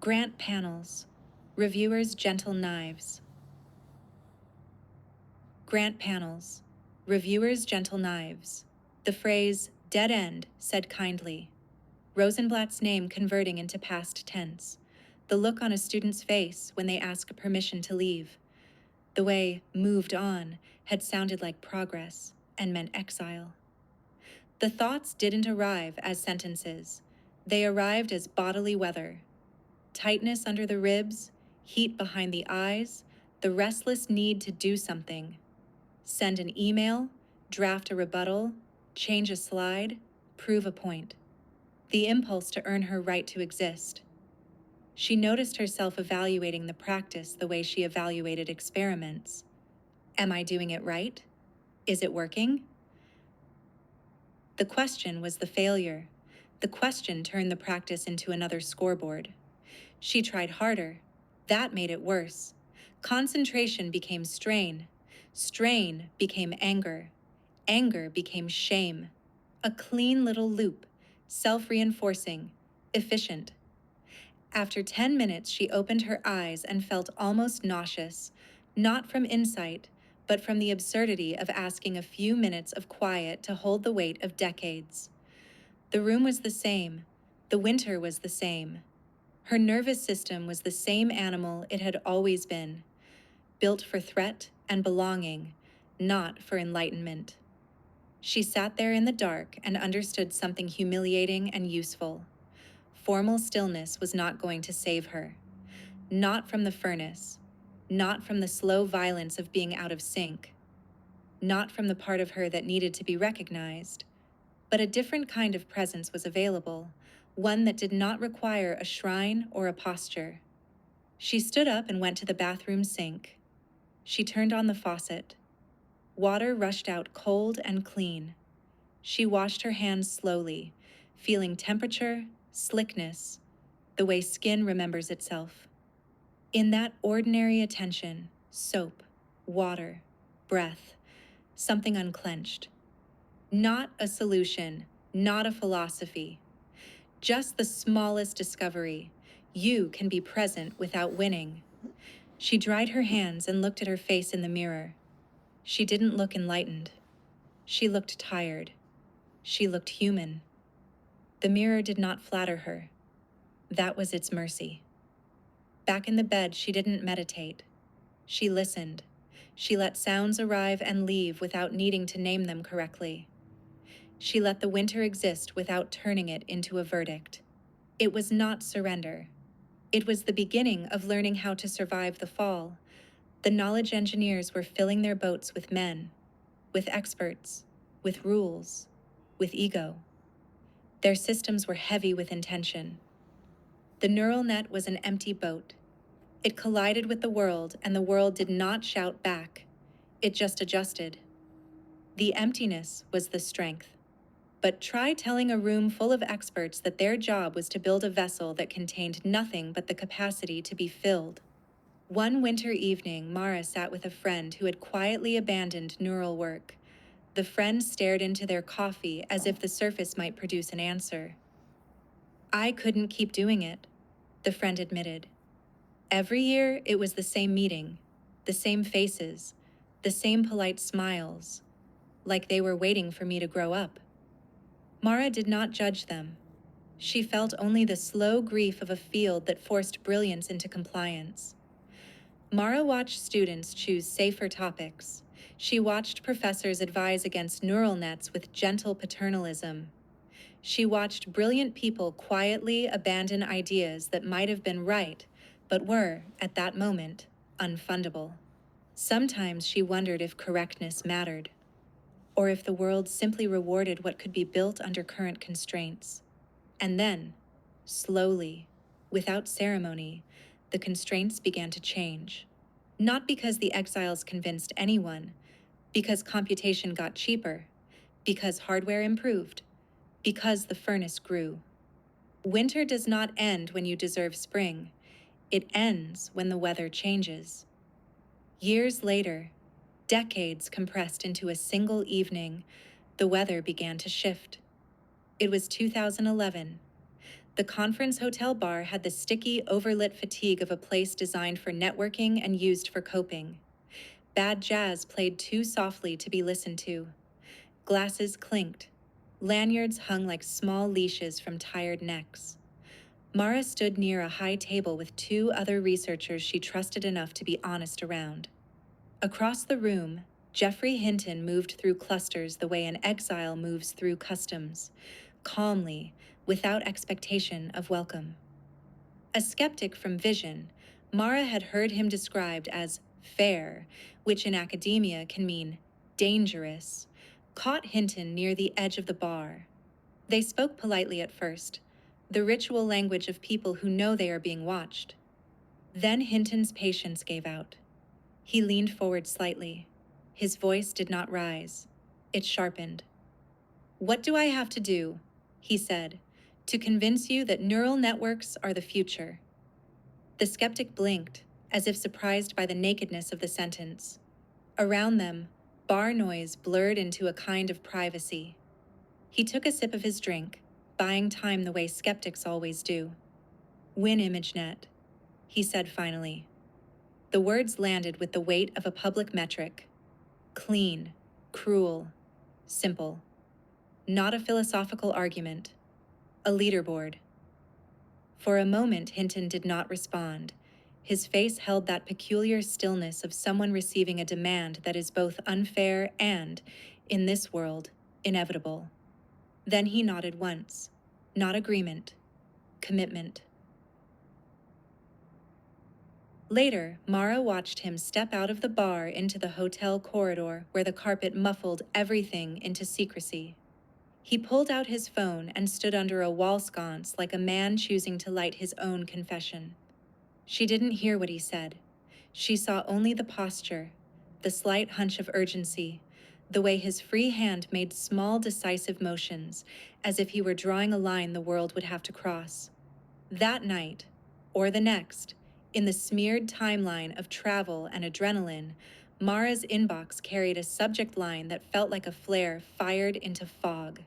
Grant panels, reviewers' gentle knives. Grant panels, reviewers' gentle knives. The phrase, dead end, said kindly. Rosenblatt's name converting into past tense. The look on a student's face when they ask permission to leave. The way moved on had sounded like progress and meant exile. The thoughts didn't arrive as sentences. They arrived as bodily weather. Tightness under the ribs, heat behind the eyes, the restless need to do something. Send an email, draft a rebuttal, change a slide, prove a point. The impulse to earn her right to exist. She noticed herself evaluating the practice the way she evaluated experiments. Am I doing it right? Is it working? The question was the failure. The question turned the practice into another scoreboard. She tried harder. That made it worse. Concentration became strain. Strain became anger. Anger became shame. A clean little loop, self-reinforcing, efficient. After 10 minutes, she opened her eyes and felt almost nauseous, not from insight, but from the absurdity of asking a few minutes of quiet to hold the weight of decades. The room was the same. The winter was the same. Her nervous system was the same animal it had always been, built for threat and belonging, not for enlightenment. She sat there in the dark and understood something humiliating and useful. Formal stillness was not going to save her. Not from the furnace. Not from the slow violence of being out of sync. Not from the part of her that needed to be recognized. But a different kind of presence was available, one that did not require a shrine or a posture. She stood up and went to the bathroom sink. She turned on the faucet. Water rushed out cold and clean. She washed her hands slowly, feeling temperature, slickness, the way skin remembers itself. In that ordinary attention, soap, water, breath, something unclenched. Not a solution, not a philosophy. Just the smallest discovery. You can be present without winning. She dried her hands and looked at her face in the mirror. She didn't look enlightened. She looked tired. She looked human. The mirror did not flatter her. That was its mercy. Back in the bed, she didn't meditate. She listened. She let sounds arrive and leave without needing to name them correctly. She let the winter exist without turning it into a verdict. It was not surrender. It was the beginning of learning how to survive the fall. The knowledge engineers were filling their boats with men, with experts, with rules, with ego. Their systems were heavy with intention. The neural net was an empty boat. It collided with the world, and the world did not shout back. It just adjusted. The emptiness was the strength. But try telling a room full of experts that their job was to build a vessel that contained nothing but the capacity to be filled. One winter evening, Mara sat with a friend who had quietly abandoned neural work. The friend stared into their coffee as if the surface might produce an answer. I couldn't keep doing it, the friend admitted. Every year, it was the same meeting, the same faces, the same polite smiles, like they were waiting for me to grow up. Mara did not judge them. She felt only the slow grief of a field that forced brilliance into compliance. Mara watched students choose safer topics. She watched professors advise against neural nets with gentle paternalism. She watched brilliant people quietly abandon ideas that might have been right, but were, at that moment, unfundable. Sometimes she wondered if correctness mattered, or if the world simply rewarded what could be built under current constraints. And then, slowly, without ceremony, the constraints began to change. Not because the exiles convinced anyone, because computation got cheaper, because hardware improved, because the furnace grew. Winter does not end when you deserve spring. It ends when the weather changes. Years later, decades compressed into a single evening, the weather began to shift. It was 2011. The conference hotel bar had the sticky, overlit fatigue of a place designed for networking and used for coping. Bad jazz played too softly to be listened to. Glasses clinked. Lanyards hung like small leashes from tired necks. Mara stood near a high table with two other researchers she trusted enough to be honest around. Across the room, Geoffrey Hinton moved through clusters the way an exile moves through customs, calmly, without expectation of welcome. A skeptic from Vision, Mara had heard him described as fair, which in academia can mean dangerous, caught Hinton near the edge of the bar. They spoke politely at first, the ritual language of people who know they are being watched. Then Hinton's patience gave out. He leaned forward slightly. His voice did not rise. It sharpened. "What do I have to do," he said, "to convince you that neural networks are the future?" The skeptic blinked, as if surprised by the nakedness of the sentence. Around them, bar noise blurred into a kind of privacy. He took a sip of his drink, buying time the way skeptics always do. "Win ImageNet," he said finally. The words landed with the weight of a public metric. Clean, cruel, simple. Not a philosophical argument. A leaderboard. For a moment, Hinton did not respond. His face held that peculiar stillness of someone receiving a demand that is both unfair and, in this world, inevitable. Then he nodded once. Not agreement. Commitment. Later, Mara watched him step out of the bar into the hotel corridor where the carpet muffled everything into secrecy. He pulled out his phone and stood under a wall sconce like a man choosing to light his own confession. She didn't hear what he said. She saw only the posture, the slight hunch of urgency, the way his free hand made small decisive motions, as if he were drawing a line the world would have to cross. That night, or the next, in the smeared timeline of travel and adrenaline, Mara's inbox carried a subject line that felt like a flare fired into fog.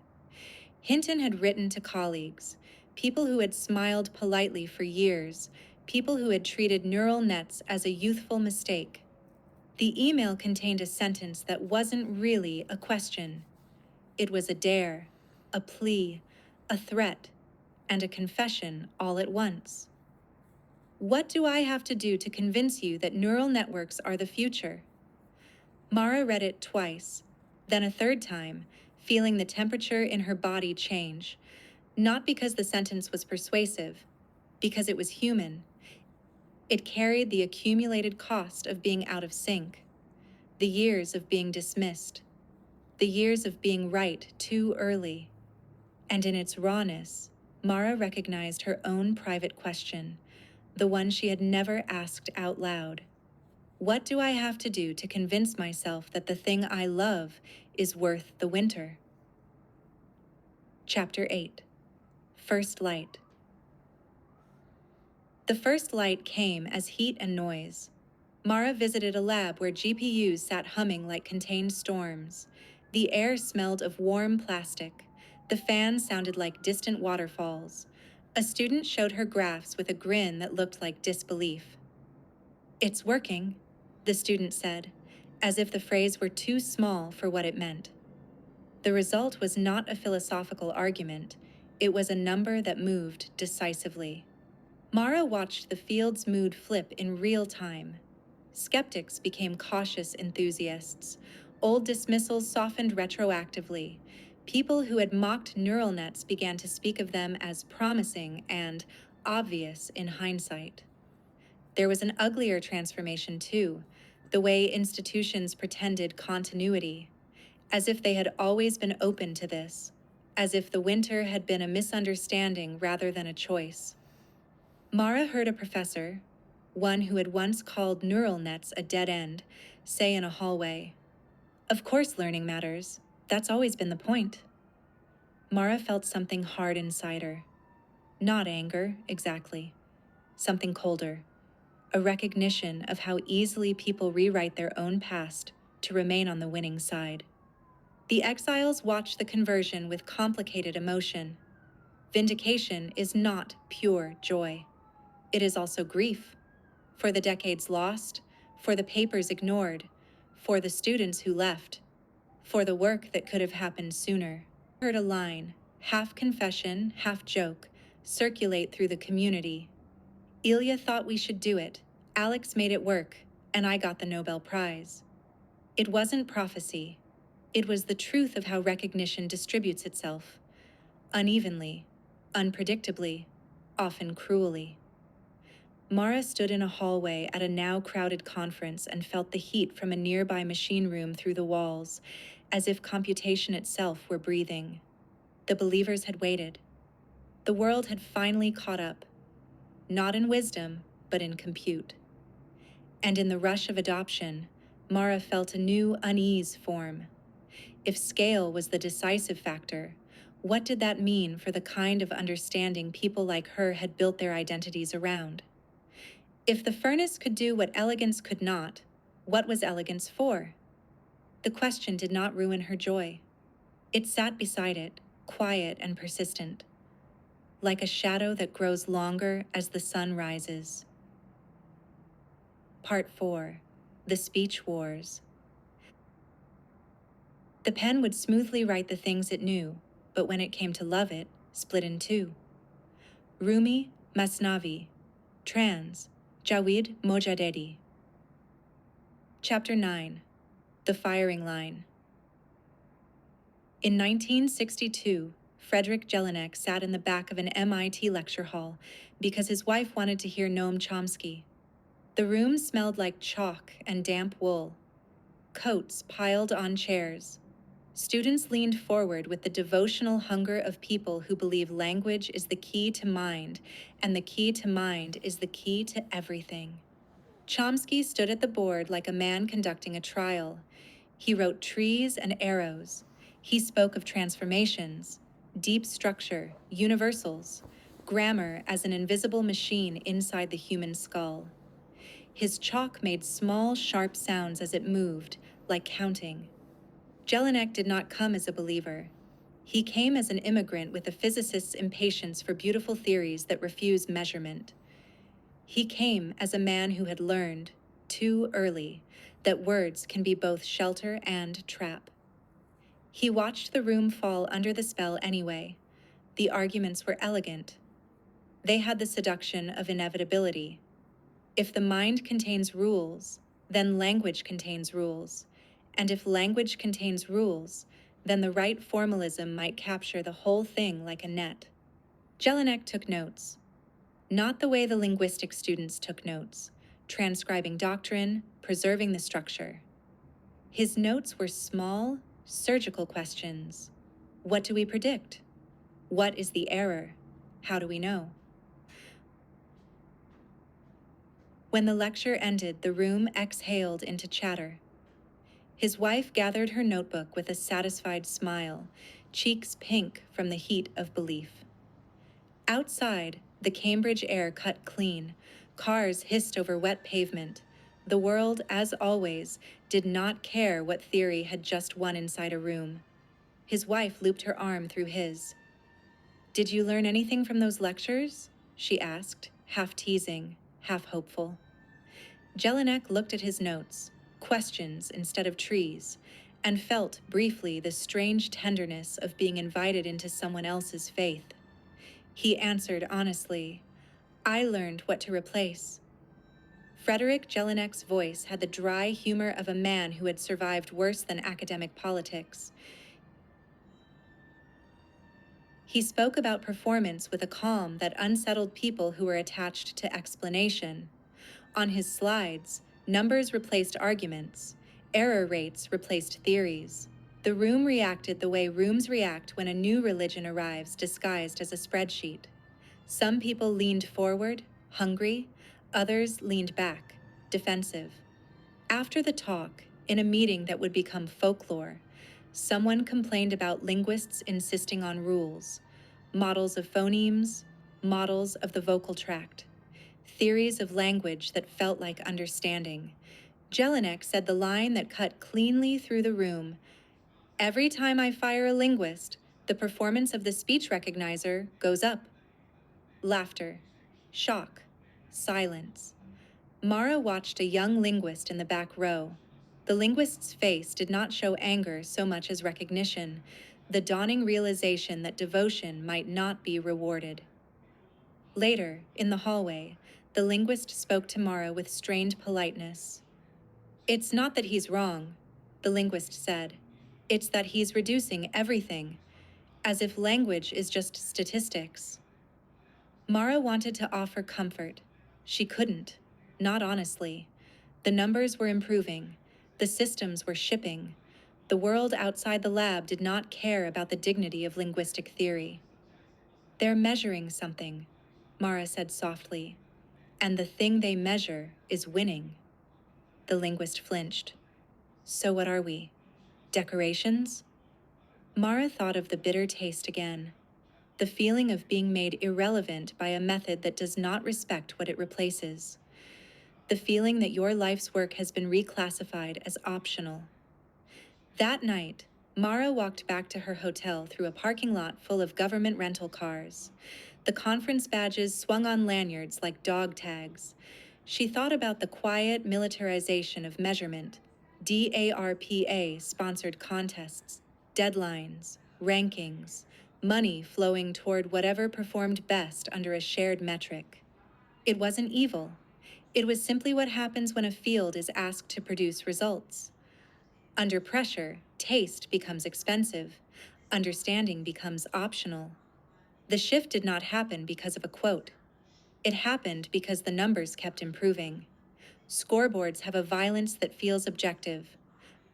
Hinton had written to colleagues, people who had smiled politely for years, people who had treated neural nets as a youthful mistake. The email contained a sentence that wasn't really a question. It was a dare, a plea, a threat, and a confession all at once. What do I have to do to convince you that neural networks are the future? Mara read it twice, then a third time, feeling the temperature in her body change, not because the sentence was persuasive, because it was human. It carried the accumulated cost of being out of sync, the years of being dismissed, the years of being right too early. And in its rawness, Mara recognized her own private question, the one she had never asked out loud. What do I have to do to convince myself that the thing I love is worth the winter? Chapter 8. First Light. The first light came as heat and noise. Mara visited a lab where GPUs sat humming like contained storms. The air smelled of warm plastic. The fans sounded like distant waterfalls. A student showed her graphs with a grin that looked like disbelief. "It's working," the student said, as if the phrase were too small for what it meant. The result was not a philosophical argument. It was a number that moved decisively. Mara watched the field's mood flip in real time. Skeptics became cautious enthusiasts. Old dismissals softened retroactively. People who had mocked neural nets began to speak of them as promising and obvious in hindsight. There was an uglier transformation, too, the way institutions pretended continuity, as if they had always been open to this, as if the winter had been a misunderstanding rather than a choice. Mara heard a professor, one who had once called neural nets a dead end, say in a hallway, "Of course learning matters. That's always been the point." Mara felt something hard inside her. Not anger, exactly. Something colder. A recognition of how easily people rewrite their own past to remain on the winning side. The exiles watched the conversion with complicated emotion. Vindication is not pure joy. It is also grief. For the decades lost, for the papers ignored, for the students who left, for the work that could have happened sooner. I heard a line, half confession, half joke, circulate through the community. Ilya thought we should do it, Alex made it work, and I got the Nobel Prize. It wasn't prophecy. It was the truth of how recognition distributes itself. Unevenly, unpredictably, often cruelly. Mara stood in a hallway at a now crowded conference and felt the heat from a nearby machine room through the walls, as if computation itself were breathing. The believers had waited. The world had finally caught up, not in wisdom, but in compute. And in the rush of adoption, Mara felt a new unease form. If scale was the decisive factor, what did that mean for the kind of understanding people like her had built their identities around? If the furnace could do what elegance could not, what was elegance for? The question did not ruin her joy. It sat beside it, quiet and persistent, like a shadow that grows longer as the sun rises. Part 4. The Speech Wars. The pen would smoothly write the things it knew, but when it came to love it, split in two. Rumi, Masnavi, Trans, Jawid Mojadedi. Chapter 9. The Firing Line. In 1962, Frederick Jelinek sat in the back of an MIT lecture hall because his wife wanted to hear Noam Chomsky. The room smelled like chalk and damp wool. Coats piled on chairs. Students leaned forward with the devotional hunger of people who believe language is the key to mind, and the key to mind is the key to everything. Chomsky stood at the board like a man conducting a trial. He wrote trees and arrows. He spoke of transformations, deep structure, universals, grammar as an invisible machine inside the human skull. His chalk made small, sharp sounds as it moved, like counting. Jelinek did not come as a believer. He came as an immigrant with a physicist's impatience for beautiful theories that refuse measurement. He came as a man who had learned, too early, that words can be both shelter and trap. He watched the room fall under the spell anyway. The arguments were elegant. They had the seduction of inevitability. If the mind contains rules, then language contains rules. And if language contains rules, then the right formalism might capture the whole thing like a net. Jelinek took notes. Not the way the linguistic students took notes, transcribing doctrine, preserving the structure. His notes were small, surgical questions. What do we predict? What is the error? How do we know? When the lecture ended, the room exhaled into chatter. His wife gathered her notebook with a satisfied smile, cheeks pink from the heat of belief. Outside, the Cambridge air cut clean. Cars hissed over wet pavement. The world, as always, did not care what theory had just won inside a room. His wife looped her arm through his. "Did you learn anything from those lectures?" she asked, half teasing, half hopeful. Jelinek looked at his notes, questions instead of trees, and felt briefly the strange tenderness of being invited into someone else's faith. He answered honestly, "I learned what to replace." Frederick Jelinek's voice had the dry humor of a man who had survived worse than academic politics. He spoke about performance with a calm that unsettled people who were attached to explanation. On his slides, numbers replaced arguments, error rates replaced theories. The room reacted the way rooms react when a new religion arrives disguised as a spreadsheet. Some people leaned forward, hungry, others leaned back, defensive. After the talk, in a meeting that would become folklore, someone complained about linguists insisting on rules, models of phonemes, models of the vocal tract, theories of language that felt like understanding. Jelinek said the line that cut cleanly through the room, "Every time I fire a linguist, The performance of the speech recognizer goes up. Laughter, shock, silence. Mara watched a young linguist in the back row. The linguist's face did not show anger so much as recognition, the dawning realization that devotion might not be rewarded. Later, in the hallway, the linguist spoke to Mara with strained politeness. "It's not that he's wrong," the linguist said. "It's that he's reducing everything, as if language is just statistics." Mara wanted to offer comfort. She couldn't, not honestly. The numbers were improving. The systems were shipping. The world outside the lab did not care about the dignity of linguistic theory. "They're measuring something," Mara said softly. "And the thing they measure is winning." The linguist flinched. "So what are we? Decorations?" Mara thought of the bitter taste again. The feeling of being made irrelevant by a method that does not respect what it replaces. The feeling that your life's work has been reclassified as optional. That night, Mara walked back to her hotel through a parking lot full of government rental cars. The conference badges swung on lanyards like dog tags. She thought about the quiet militarization of measurement, DARPA-sponsored contests, deadlines, rankings, money flowing toward whatever performed best under a shared metric. It wasn't evil. It was simply what happens when a field is asked to produce results. Under pressure, taste becomes expensive. Understanding becomes optional. The shift did not happen because of a quote. It happened because the numbers kept improving. Scoreboards have a violence that feels objective.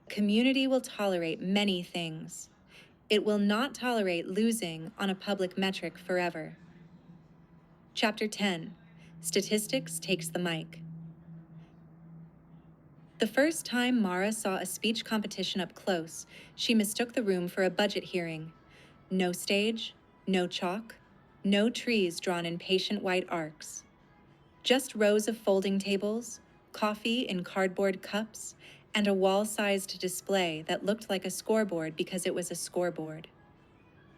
Community will tolerate many things. It will not tolerate losing on a public metric forever. Chapter 10. Statistics takes the mic. The first time Mara saw a speech competition up close, she mistook the room for a budget hearing. No stage, no chalk, no trees drawn in patient white arcs. Just rows of folding tables, coffee in cardboard cups, and a wall-sized display that looked like a scoreboard because it was a scoreboard.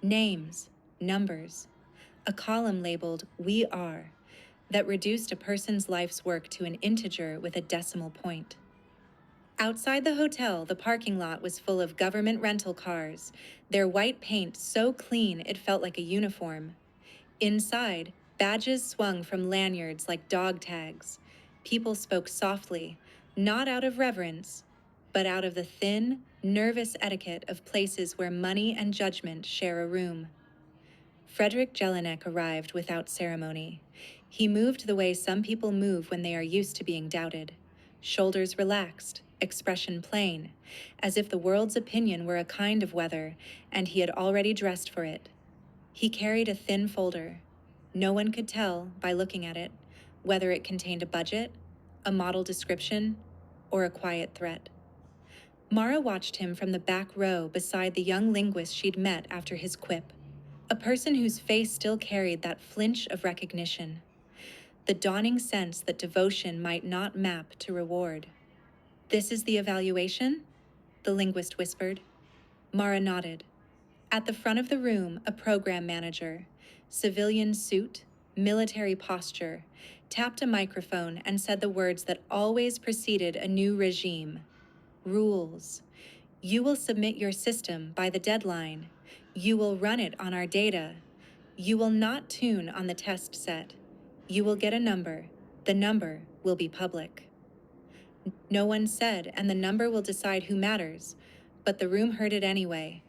Names, numbers, a column labeled "We Are" that reduced a person's life's work to an integer with a decimal point. Outside the hotel, the parking lot was full of government rental cars, their white paint so clean it felt like a uniform. Inside, badges swung from lanyards like dog tags. People spoke softly, not out of reverence, but out of the thin, nervous etiquette of places where money and judgment share a room. Frederick Jelinek arrived without ceremony. He moved the way some people move when they are used to being doubted. Shoulders relaxed, expression plain, as if the world's opinion were a kind of weather, and he had already dressed for it. He carried a thin folder. No one could tell, by looking at it, whether it contained a budget, a model description, or a quiet threat. Mara watched him from the back row beside the young linguist she'd met after his quip, a person whose face still carried that flinch of recognition, the dawning sense that devotion might not map to reward. "This is the evaluation?" the linguist whispered. Mara nodded. At the front of the room, a program manager, civilian suit, military posture, tapped a microphone and said the words that always preceded a new regime. "Rules. You will submit your system by the deadline. You will run it on our data. You will not tune on the test set. You will get a number. The number will be public." No one said, and the number will decide who matters, but the room heard it anyway.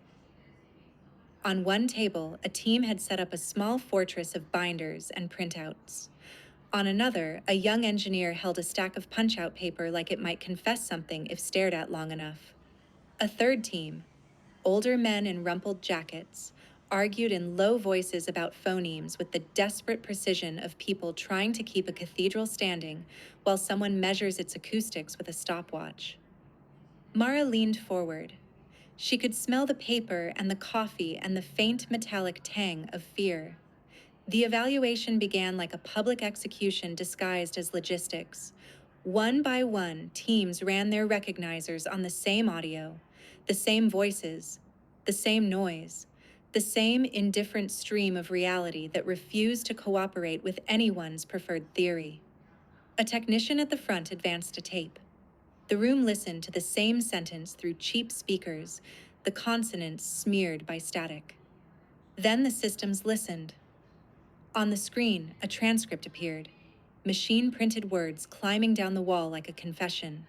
On one table, a team had set up a small fortress of binders and printouts. On another, a young engineer held a stack of punch-out paper like it might confess something if stared at long enough. A third team, older men in rumpled jackets, argued in low voices about phonemes with the desperate precision of people trying to keep a cathedral standing while someone measures its acoustics with a stopwatch. Mara leaned forward. She could smell the paper and the coffee and the faint metallic tang of fear. The evaluation began like a public execution disguised as logistics. One by one, teams ran their recognizers on the same audio, the same voices, the same noise, The same indifferent stream of reality that refused to cooperate with anyone's preferred theory. A technician at the front advanced a tape. The room listened to the same sentence through cheap speakers, the consonants smeared by static. Then the systems listened. On the screen, a transcript appeared, machine-printed words climbing down the wall like a confession.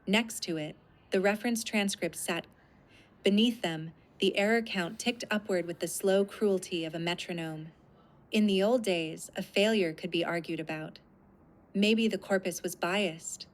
Next to it, the reference transcript sat. Beneath them, the error count ticked upward with the slow cruelty of a metronome. In the old days, a failure could be argued about. Maybe the corpus was biased.